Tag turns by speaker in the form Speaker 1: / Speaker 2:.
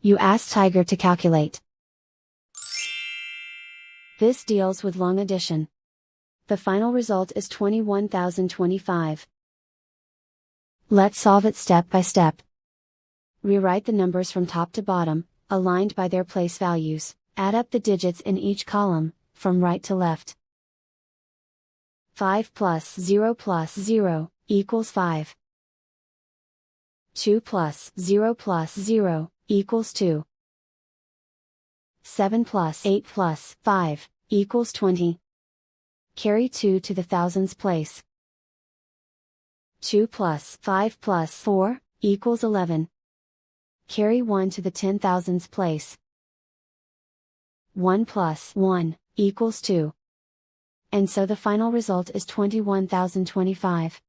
Speaker 1: You ask Tiger to calculate. This deals with long addition. The final result is 21,025. Let's solve it step by step. Rewrite the numbers from top to bottom, aligned by their place values. Add up the digits in each column, from right to left. 5 plus 0 plus 0, equals 5. 2 plus 0 plus 0, equals 2. 7 plus 8 plus 5, equals 20. Carry 2 to the thousands place. 2 plus 5 plus 4, equals 11. Carry 1 to the 10,000s place. 1 plus 1, equals 2. And so the final result is 21,025.